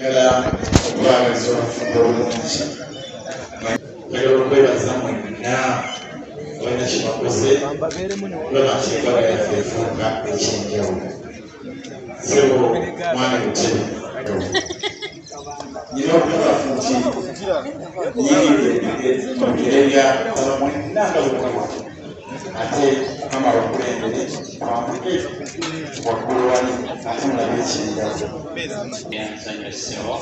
era okubangiriza obufumbo obulungi era okwebaza mwenna olina kyebakoze olaba Embaga yaffe efuuka ekyenjawulo. Sebo mwana Butebe nina okubafu nti nyingire bya mwenna nga bwemuliwo ate mama bakulembere bambuke waggulu wali ate mulabe ekyenjawulo. Ensonga ssebo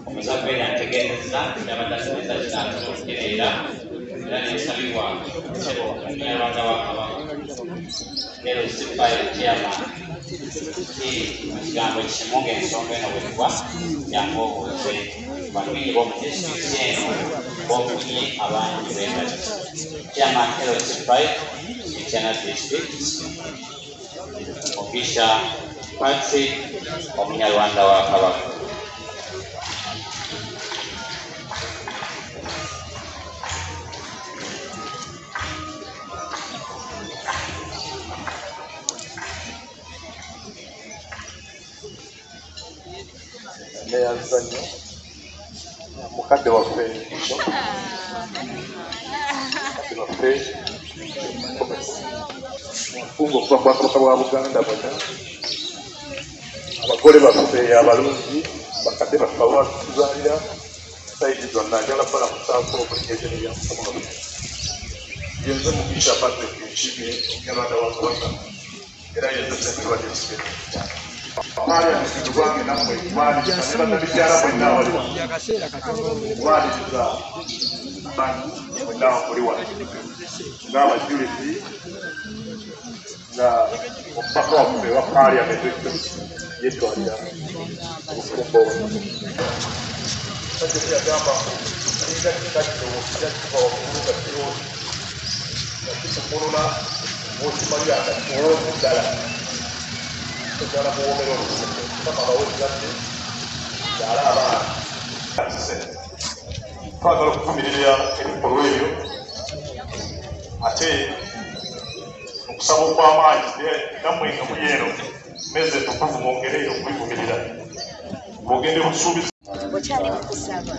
omuzadde yantegeereza yabaddasinza kitatereera era nensabibwa ssebo omunyalwanga wa Kabaka leero sifayo kyama mu kigambo kimu ng'ensonga eno bwekuba yangu obuuze bamwingi b'omudisitulikiti eno b'ofunye abangi b'endagi chairman Elosifai Ekyana District Ogisha Patrick omunyalwanda wa Kabaka. Neyazanyo mukadde waffe mfungo okuva kwa Kabaka bwa Buganda bonna abagole baffe abalungi bakadde baffe abatuzaalira sayidi zonna njagala kubala kusaako obuligezo nebyamukomola yenze Mugisha Patrick Nshimye omunyalwanda wa Kabaka era yenze ssente wa disitulikiti Parliament gwange nammwe twaliriza ne bannabijjala mwenna waliwo twaliriza mwenna muli wano ng'abajulizi nga omubaka waffe wa Parliament yetwalira obufumbo yagamba ayinza kikakiro kijjakuba waggulu nga kiroozi nga kikukulula bw'okimalira nga ddala Ejala muwomero olukundo kama bawezadde yala abaana twagala okuvumirira ebikolwa ebyo ate okusaba okw'amaanyi nammwe nga muli eno mezi entukuvu mwongere okubivumirira bwogende busuubiza okyali mukusaba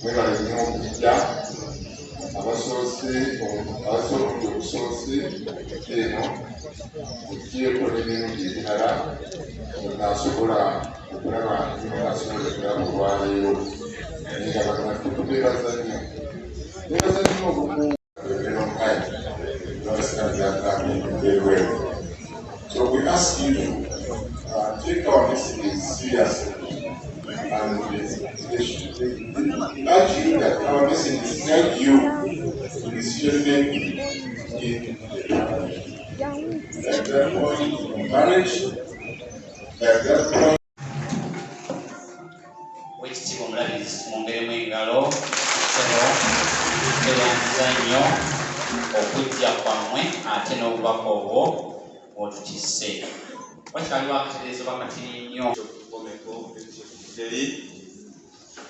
mwebale nnyo okujja abasoose obusoose eno ogyeko n'emirundi emirala nasobola okulaba nasobola okulaba olwaleero nga bakanatu tubeebaza nnyo beebaza nnyo obumu eronkai nabasikanzaakambeerweru. So we ask you to take our messages seriously and urge you that our message is guide you to decision making in at that point of marriage, at that point. Wekitiibwa omulabizi mwongeremu engalo sebo tuteyanza nnyo okujja kwammwe ate n'obubaka obwo otutisse wakyaliwo akatereezo bakatini nnyo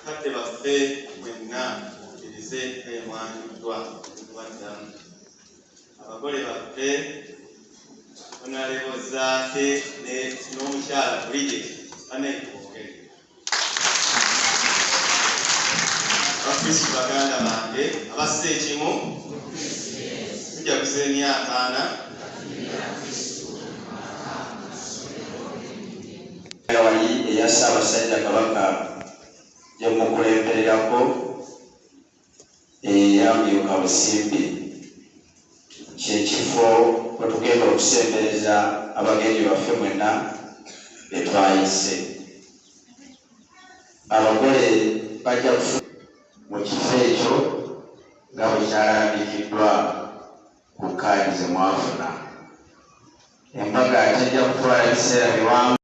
Kate baffe mwenna mukkirize emwanjuddwa okubaddamu abagole baffe Honorable ZAAKE n'omukyala Bridget baneekongere abakristu baganda bange abasse ekimu tujaguza emyaka 4 wali eya Ssaabasajja Kabaka yamukulembererako eyamyuka Busimbi kyekifo we tugenda okusembereza abagenyi baffe mwenna betwayise. Abagole bajja kufuna mu kifo ekyo nga bwe kyalandikiddwa ku kaadi ze mwafuna. Embaga tajja kutwala ebiseera biwanvu.